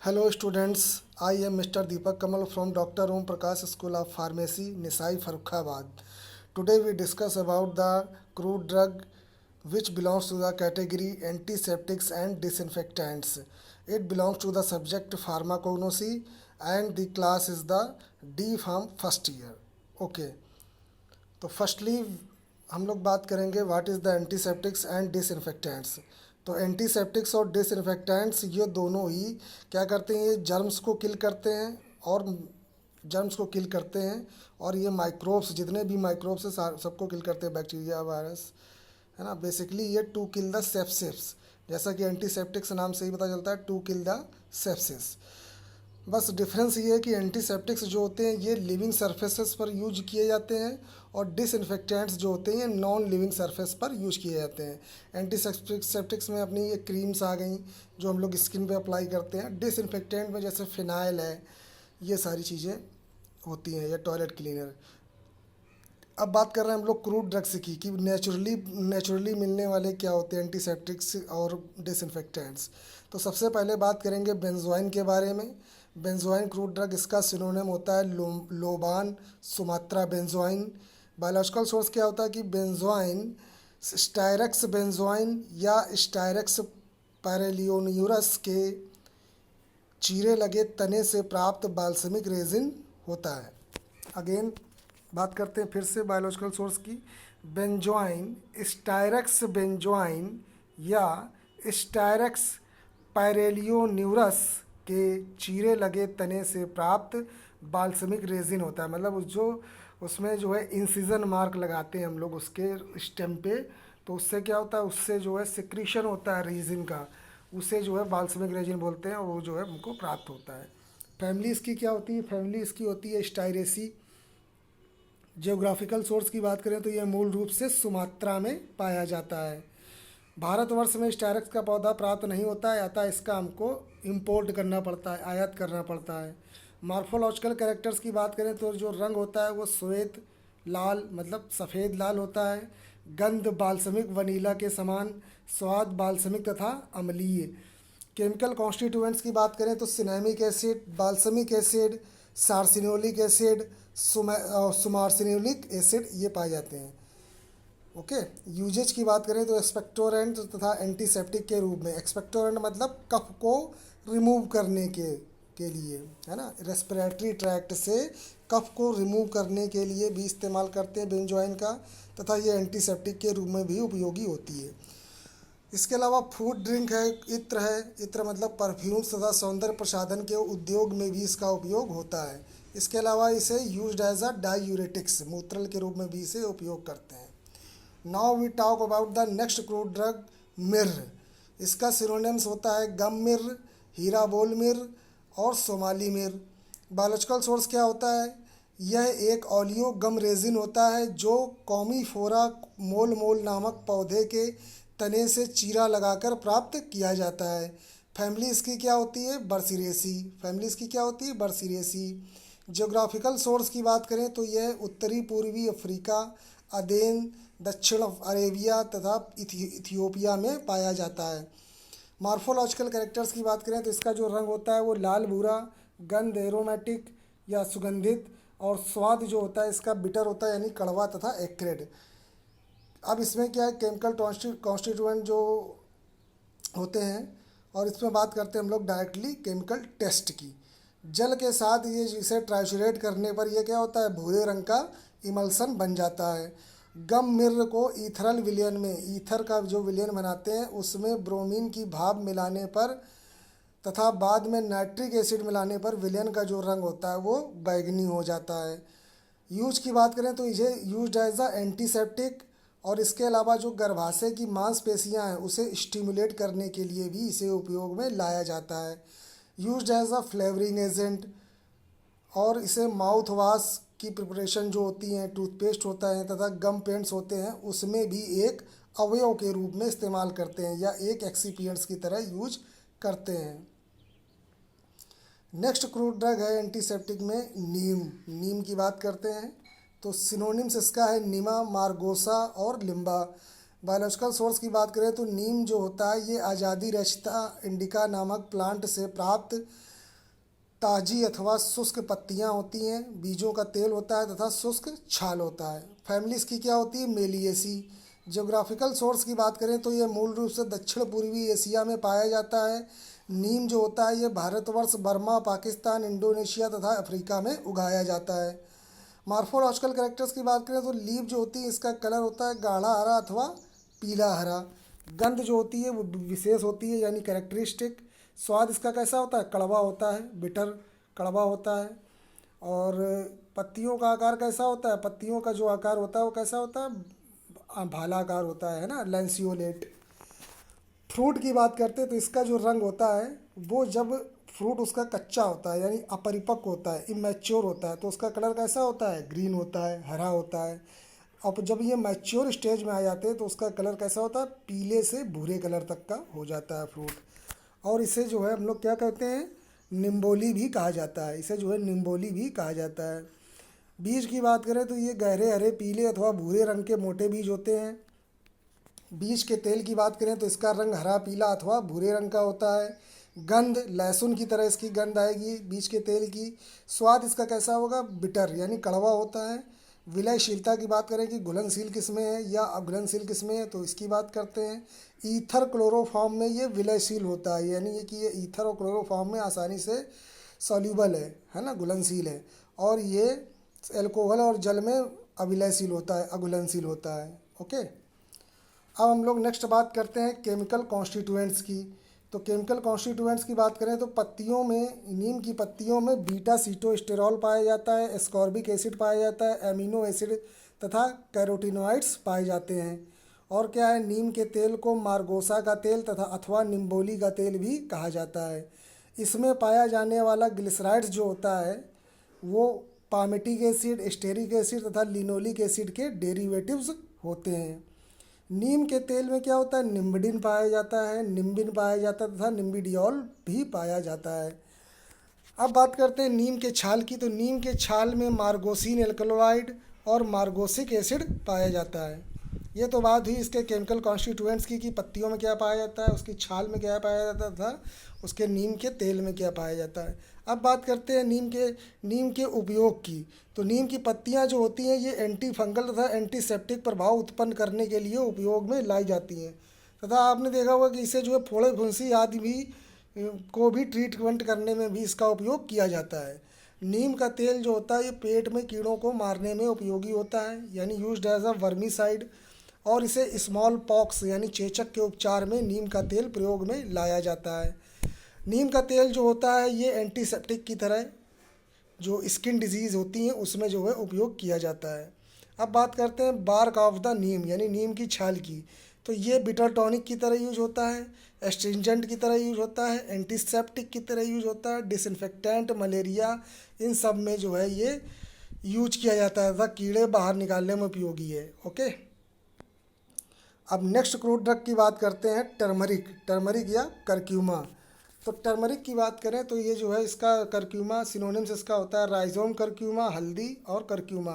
Hello students, I am Mr. Deepak Kamal from Dr. Om Prakash School of Pharmacy, Nisai, Farrukhabad. Today we discuss about the crude drug which belongs to the category antiseptics and disinfectants. It belongs to the subject pharmacognosy and the class is the D Pharm first year. Okay. तो firstly हम लोग बात करेंगे what is the antiseptics and disinfectants. तो antiseptics और disinfectants ये दोनों ही क्या करते हैं, ये जर्म्स को किल करते हैं और जर्म्स को किल करते हैं और ये माइक्रोब्स, जितने भी माइक्रोब्स हैं सबको किल करते हैं, बैक्टीरिया, वायरस, है ना। बेसिकली ये टू किल द सेप्सिस, जैसा कि एंटीसेप्टिक्स नाम से ही पता चलता है, टू किल द सेप्सिस। बस डिफरेंस ये है कि एंटीसेप्टिक्स जो होते हैं ये लिविंग सरफेसेस पर यूज किए जाते हैं और डिसइंफेक्टेंट्स जो होते हैं ये नॉन लिविंग सरफेस पर यूज किए जाते हैं। एंटीसेप्टिक्स में अपनी ये क्रीम्स आ गई जो हम लोग स्किन पे अप्लाई करते हैं। डिसइंफेक्टेंट में जैसे फिनाइल है, ये सारी चीज़ें होती हैं, या टॉयलेट क्लीनर। अब बात कर रहे हैं हम लोग क्रूड ड्रग्स की कि नेचुरली मिलने वाले क्या होते हैं एंटीसेप्टिक्स और डिसइंफेक्टेंट्स। तो सबसे पहले बात करेंगे बेंजोइन के बारे में। बेंजोइन क्रूड ड्रग, इसका सिनोनिम होता है लोबान सुमात्रा बेंजोइन। बायोलॉजिकल सोर्स क्या होता है कि बेंजोइन स्टायरेक्स बेंजोइन या स्टायरेक्स पैरेलियोन्यूरस के चीरे लगे तने से प्राप्त बाल्समिक रेजिन होता है। अगेन बात करते हैं फिर से बायोलॉजिकल सोर्स की। बेंजोइन स्टायरेक्स बेंजोइन या स्टायरेक्स पैरेलियोन्यूरस के चीरे लगे तने से प्राप्त बाल्समिक रेजिन होता है। मतलब उसमें जो है इंसिजन मार्क लगाते हैं हम लोग उसके स्टेम पे, तो उससे क्या होता है, उससे जो है सिक्रीशन होता है रेजिन का, उसे जो है बाल्समिक रेजिन बोलते हैं और वो जो है हमको प्राप्त होता है। फैमिली इसकी क्या होती है, फैमिली इसकी होती है स्टायरेसी। जियोग्राफिकल सोर्स की बात करें तो यह मूल रूप से सुमात्रा में पाया जाता है। भारतवर्ष में स्टायरेक्स का पौधा प्राप्त नहीं होता है, अतः इसका हमको इंपोर्ट करना पड़ता है, आयात करना पड़ता है। मॉर्फोलॉजिकल कैरेक्टर्स की बात करें तो जो रंग होता है वो श्वेत लाल, मतलब सफ़ेद लाल होता है। गंध बाल्समिक वनीला के समान, स्वाद बाल्समिक तथा अम्लीय। केमिकल कॉन्स्टिट्यूएंट्स की बात करें तो cinnamic acid, balsamic acid, siaresinolic acid, sumaresinolic acid ये पाए जाते हैं। ओके। यूजेज की बात करें तो एक्सपेक्टोरेंट तथा एंटीसेप्टिक के रूप में। एक्सपेक्टोरेंट मतलब कफ को रिमूव करने के लिए, है ना, रेस्पिरेटरी ट्रैक्ट से कफ को रिमूव करने के लिए भी इस्तेमाल करते हैं बेंजोइन का, तथा ये एंटीसेप्टिक के रूप में भी उपयोगी होती है। इसके अलावा फूड ड्रिंक है, इत्र है। इत्र मतलब परफ्यूम्स तथा सौंदर्य प्रसाधन के उद्योग में भी इसका उपयोग होता है। इसके अलावा इसे यूज्ड एज अ डायूरेटिक्स, मूत्रल के रूप में भी इसे उपयोग करते हैं। Now we talk about the next crude drug, myrrh. इसका सिनोनिम्स होता है गम मिर्र, हीरा बोल मिर्र और सोमाली मिर्र। बायोलॉजिकल सोर्स क्या होता है, यह एक ऑलियो गम रेजिन होता है जो कॉमीफोरा मोल मोल नामक पौधे के तने से चीरा लगाकर प्राप्त किया जाता है। फैमिली इसकी क्या होती है, बर्सिरेसी। फैमिली इसकी क्या होती है, बर्सिरेसी। जियोग्राफिकल सोर्स की बात करें तो यह उत्तरी पूर्वी अफ्रीका, अदेन, दक्षिण अरेबिया तथा इथियोपिया में पाया जाता है। मॉर्फोलॉजिकल कैरेक्टर्स की बात करें तो इसका जो रंग होता है वो लाल भूरा, गंध एरोमेटिक या सुगंधित, और स्वाद जो होता है इसका बिटर होता है, यानी कड़वा तथा एक्रेड। अब इसमें क्या है, केमिकल कॉन्स्टिट्यूएंट जो होते हैं, और इसमें बात करते हैं हम लोग डायरेक्टली केमिकल टेस्ट की। जल के साथ ये इसे ट्राइचुरेट करने पर यह क्या होता है, भूरे रंग का इमल्सन बन जाता है। गम मिर्र को ईथरल विलयन में, ईथर का जो विलयन बनाते हैं उसमें ब्रोमीन की भाप मिलाने पर तथा बाद में नाइट्रिक एसिड मिलाने पर विलयन का जो रंग होता है वो बैगनी हो जाता है। यूज की बात करें तो इसे यूज एज अ एंटीसेप्टिक, और इसके अलावा जो गर्भाशय की मांसपेशियां हैं उसे स्टिमुलेट करने के लिए भी इसे उपयोग में लाया जाता है। Use as a flavouring agent, और इसे माउथ वाश की प्रिपरेशन जो होती हैं, टूथपेस्ट होता है तथा गम पेंट्स होते हैं उसमें भी एक अवयव के रूप में इस्तेमाल करते हैं या एक एक्सीपिएंट्स की तरह यूज करते हैं। नेक्स्ट क्रूड ड्रग है एंटीसेप्टिक में नीम। नीम की बात करते हैं तो सिनोनिम्स इसका है निमा, मार्गोसा और लिम्बा। बायोलॉजिकल सोर्स की बात करें तो नीम जो होता है ये आज़ादी रेस्टा इंडिका नामक प्लांट से प्राप्त ताजी अथवा शुष्क पत्तियां होती हैं, बीजों का तेल होता है तथा शुष्क छाल होता है। फैमिली इसकी क्या होती है? मेलिएसी। ज्योग्राफिकल सोर्स की बात करें तो ये मूल रूप से दक्षिण पूर्वी एशिया में पाया जाता है। नीम जो होता है ये भारतवर्ष, बर्मा, पाकिस्तान, इंडोनेशिया तथा अफ्रीका में उगाया जाता है। मार्फोलॉजिकल कैरेक्टर्स की बात करें तो लीफ जो होती है इसका कलर होता है गाढ़ा हरा अथवा पीला हरा। गंध जो होती है वो विशेष होती है यानी कैरेक्टरिस्टिक। स्वाद इसका कैसा होता है? कड़वा होता है, बिटर, कड़वा होता है। और पत्तियों का आकार कैसा होता है? पत्तियों का जो आकार होता है वो कैसा होता है? भालाकार होता है ना, लैंसियोलेट। फ्रूट की बात करते हैं तो इसका जो रंग होता है वो जब फ्रूट उसका कच्चा होता है यानी अपरिपक्व होता है, इमेच्योर होता है, तो उसका कलर कैसा होता है? ग्रीन होता है, हरा होता है। अब जब ये मैच्योर स्टेज में आ जाते हैं तो उसका कलर कैसा होता है? पीले से भूरे कलर तक का हो जाता है फ्रूट। और इसे जो है हम लोग क्या कहते हैं? निम्बोली भी कहा जाता है। इसे जो है निम्बोली भी कहा जाता है। बीज की बात करें तो ये गहरे हरे, पीले अथवा भूरे रंग के मोटे बीज होते हैं। बीज के तेल की बात करें तो इसका रंग हरा, पीला अथवा भूरे रंग का होता है। गंध लहसुन की तरह इसकी गंध आएगी बीज के तेल की। स्वाद इसका कैसा होगा? बिटर यानी कड़वा होता है। विलयशीलता की बात करें कि घुलनशील किस्में हैं या अघुलनशील किस्में हैं तो इसकी बात करते हैं। ईथर क्लोरोफॉर्म में ये विलयशील होता है यानी ये कि ये ईथर और क्लोरोफॉर्म में आसानी से सॉल्यूबल है ना, घुलनशील है। और ये एल्कोहल और जल में अविलयशील होता है, अघुलनशील होता है। ओके, अब हम लोग नेक्स्ट बात करते हैं केमिकल कॉन्स्टिट्यूएंट्स की। तो केमिकल कॉन्स्टिट्यूएंट्स की बात करें तो पत्तियों में, नीम की पत्तियों में बीटा सीटोस्टेरॉल पाया जाता है, एस्कॉर्बिक एसिड पाया जाता है, एमिनो एसिड तथा कैरोटिनॉइड्स पाए जाते हैं। और क्या है? नीम के तेल को मार्गोसा का तेल तथा अथवा निम्बोली का तेल भी कहा जाता है। इसमें पाया जाने वाला ग्लिसराइड्स जो होता है वो पामेटिक एसिड, स्टेरिक एसिड तथा लिनोलिक एसिड के डेरिवेटिव्स होते हैं। नीम के तेल में क्या होता है? निम्बडिन पाया जाता है, निम्बिन पाया जाता है तथा निम्बिडियोल भी पाया जाता है। अब बात करते हैं नीम के छाल की। तो नीम के छाल में मार्गोसिन एल्कलॉइड और मार्गोसिक एसिड पाया जाता है। ये तो बात हुई इसके केमिकल कॉन्स्टिट्यूएंट्स की कि पत्तियों में क्या पाया जाता है, उसकी छाल में क्या पाया जाता था, उसके नीम के तेल में क्या पाया जाता है। अब बात करते हैं नीम के उपयोग की। तो नीम की पत्तियां जो होती हैं ये एंटी फंगल तथा एंटीसेप्टिक प्रभाव उत्पन्न करने के लिए उपयोग में लाई जाती हैं तथा आपने देखा होगा कि इसे जो है फोड़े फुंसी आदि भी को भी ट्रीटमेंट करने में भी इसका उपयोग किया जाता है। नीम का तेल जो होता है ये पेट में कीड़ों को मारने में उपयोगी होता है यानी यूज्ड एज अ वर्मीसाइड। और इसे स्मॉल पॉक्स यानी चेचक के उपचार में नीम का तेल प्रयोग में लाया जाता है। नीम का तेल जो होता है ये एंटीसेप्टिक की तरह जो स्किन डिजीज़ होती हैं उसमें जो है उपयोग किया जाता है। अब बात करते हैं बार्क ऑफ द नीम यानी नीम की छाल की। तो ये बिटर टॉनिक की तरह यूज होता है, एस्ट्रिंजेंट की तरह यूज होता है, एंटीसेप्टिक की तरह यूज होता है, डिसइंफेक्टेंट, मलेरिया, इन सब में जो है ये यूज किया जाता है तथा कीड़े बाहर निकालने में उपयोगी है। ओके, अब नेक्स्ट क्रूड ड्रग की बात करते हैं टर्मरिक या करक्यूमा। तो टर्मरिक की बात करें तो ये जो है इसका करक्यूमा सिनोनिम्स इसका होता है राइजोम करक्यूमा, हल्दी और करक्यूमा।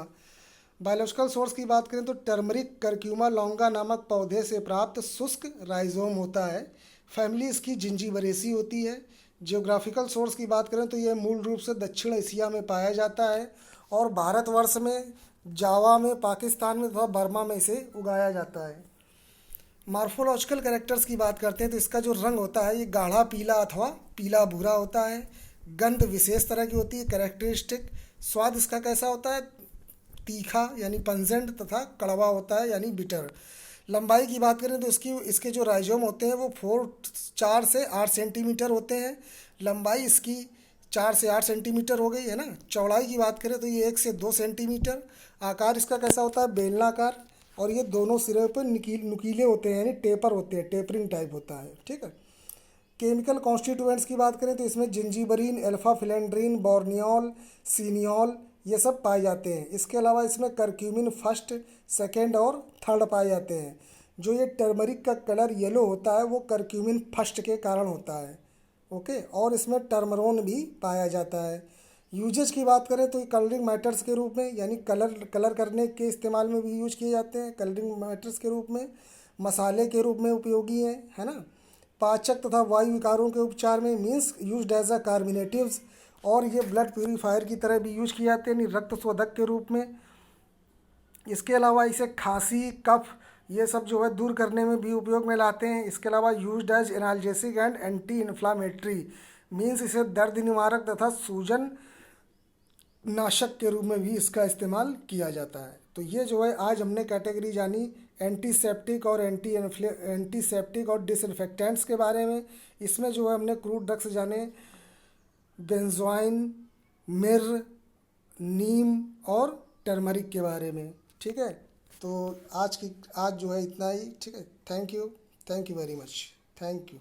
बायोलॉजिकल सोर्स की बात करें तो टर्मरिक करक्यूमा लौंगा नामक पौधे से प्राप्त शुष्क राइजोम होता है। फैमिली इसकी जिंजीबरेसी होती है। जियोग्राफिकल सोर्स की बात करें तो ये मूल रूप से दक्षिण एशिया में पाया जाता है और भारतवर्ष में, जावा में, पाकिस्तान में तथा बर्मा में इसे उगाया जाता है। मार्फोलॉजिकल कैरेक्टर्स की बात करते हैं तो इसका जो रंग होता है ये गाढ़ा पीला अथवा पीला भूरा होता है। गंध विशेष तरह की होती है, कैरेक्टरिस्टिक। स्वाद इसका कैसा होता है? तीखा यानी पंजेंट तथा कड़वा होता है यानी बिटर। लंबाई की बात करें तो इसके जो राइजोम होते हैं वो 4 से 8 सेंटीमीटर होते हैं। लंबाई इसकी 4 से 8 सेंटीमीटर हो गई है ना। चौड़ाई की बात करें तो ये 1 से 2 सेंटीमीटर। आकार इसका कैसा होता है? बेलनाकार। और ये दोनों सिरे पर नुकीले होते हैं यानी टेपर होते हैं, टेपरिंग टाइप होता है। ठीक है। केमिकल कॉन्स्टिट्यूएंट्स की बात करें तो इसमें जिंजीबरीन, अल्फा फिलेंड्रीन, बोर्नियोल, सीनियोल ये सब पाए जाते हैं। इसके अलावा इसमें करक्यूमिन फर्स्ट, सेकेंड और थर्ड पाए जाते हैं। जो ये टर्मरिक का कलर येलो होता है वो करक्यूमिन फर्स्ट के कारण होता है। ओके, और इसमें टर्मरोन भी पाया जाता है। यूजेज की बात करें तो ये कलरिंग मैटर्स के रूप में यानी कलर करने के इस्तेमाल में भी यूज किए जाते हैं कलरिंग मैटर्स के रूप में। मसाले के रूप में उपयोगी है ना। पाचक तथा वायु विकारों के उपचार में means used as a carminatives, और ये ब्लड प्यूरीफायर की तरह भी यूज किए जाते हैं, यानी रक्त शोधक के रूप में। इसके अलावा इसे खांसी, कफ, ये सब जो है दूर करने में भी उपयोग में लाते हैं। इसके अलावा used as analgesic and anti inflammatory, means इसे दर्द निवारक तथा सूजन नाशक के रूप में भी इसका इस्तेमाल किया जाता है। तो ये जो है आज हमने कैटेगरी जानी एंटीसेप्टिक और एंटीसेप्टिक और डिसइंफेक्टेंट्स के बारे में। इसमें जो है हमने क्रूड ड्रग्स जाने, बेंजोइन, मिर्र, नीम और टर्मरिक के बारे में। ठीक है, तो आज जो है इतना ही। ठीक है, thank you very much. Thank you.